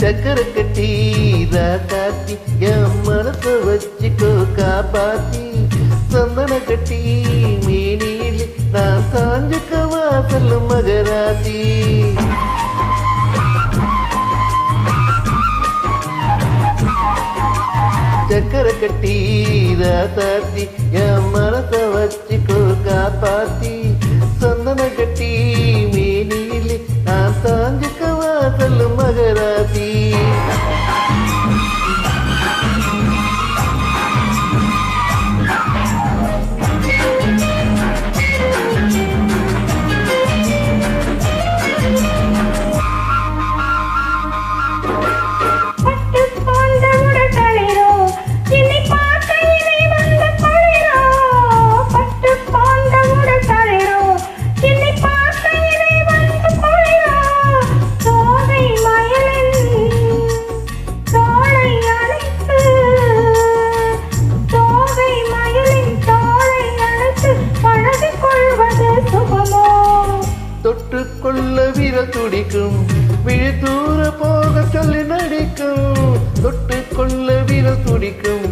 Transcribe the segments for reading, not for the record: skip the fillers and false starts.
சக்கரை கட்டி ராசாத்தி என் மனச வச்சுக்கோ காப்பாத்தி சந்தன கட்டி மேனியில் நான் சாஞ்சுக்கவா சொல்லும் மகராசி சக்கரை கட்டி ராசாத்தி என் மனச வச்சுக்கோ காப்பாத்தி சந்தன கட்டி மேனியில் நான் சாஞ்சுக்கவா சொல்லும் மகராசி தொட்டுக்கொள்ள விரல் துடிக்கும் விழி தூர போக சொல்லி நடிக்கும் தொட்டுக்கொள்ள விரல் துடிக்கும்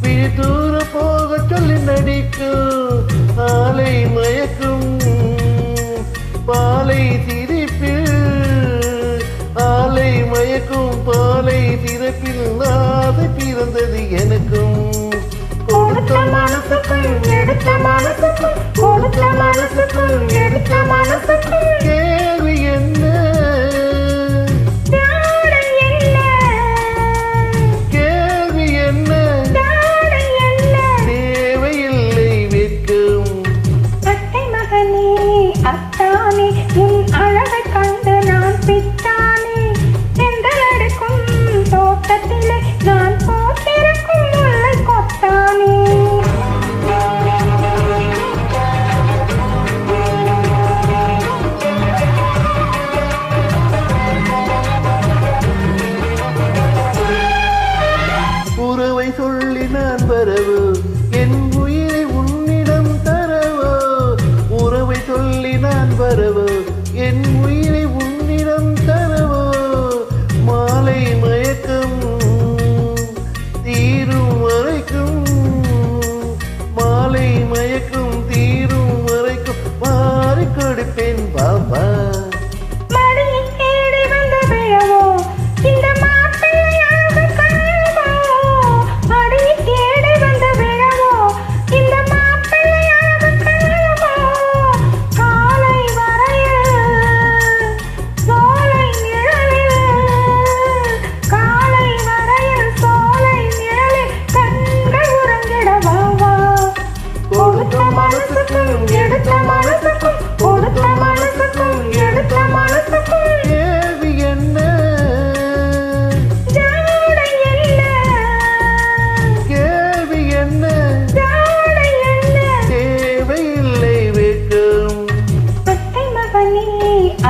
விழி தூர போக சொல்லி நடிக்கும் ஆலை மயக்கும் பாலை சிரிப்பில் ஆலை மயக்கும் பாலை சிறப்பில் நாதை பிறந்தது எனக்கும் கொடுத்த மனசுக்கும் எடுத்த மனசுக்கும் கொடுத்த மனசுக்கும் எடுத்த மனசுக்கும் கேள்வி என்ன கேள்வி என்ன தேவையில்லை வெட்கம் அத்தை மகனே அத்தானே உன் அழகை கண்டு நான் பித்தானே செந்தல் அடுக்கும் தோட்டத்திலே நான் போட்டிருக்கும் முல்லை கொத்தானே உறவை சொல்லி நான் வரவோ என் உயிரை உன்னிடம் தரவோ உறவை சொல்லி நான் வரவோ என் உயிரை உன்னிடம் தரவோ மாலை மயக்கம் தீரும் வரைக்கும் மாலை மயக்கம் தீரும் வரைக்கும் மாறி கொடுப்பேன் பாபா எடுத்த மனசுக்கும் கொடுத்த மனசுக்கும் எடுத்த மனசுக்கும் கேள்வி என்ன ஜாடை என்ன கேள்வி என்ன ஜாடை என்ன தேவையில்லை வெட்கம் அத்தை மகனே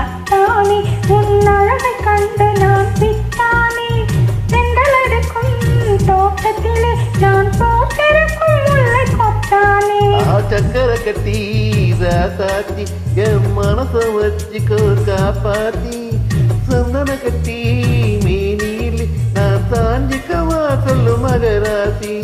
அத்தானே உன் அழகை கண்டு நான் பித்தானே செந்தல் அடுக்கும் தோட்டத்திலே நான் போட்டிருக்கும் முல்லை கொத்தானே சக்கரை கட்டி ராசாத்தி என் மனச வச்சுக்கோ காப்பாத்தி சந்தன கட்டி மேனியில் நான் சாஞ்சிக்கவா சொல்லும் மகராசி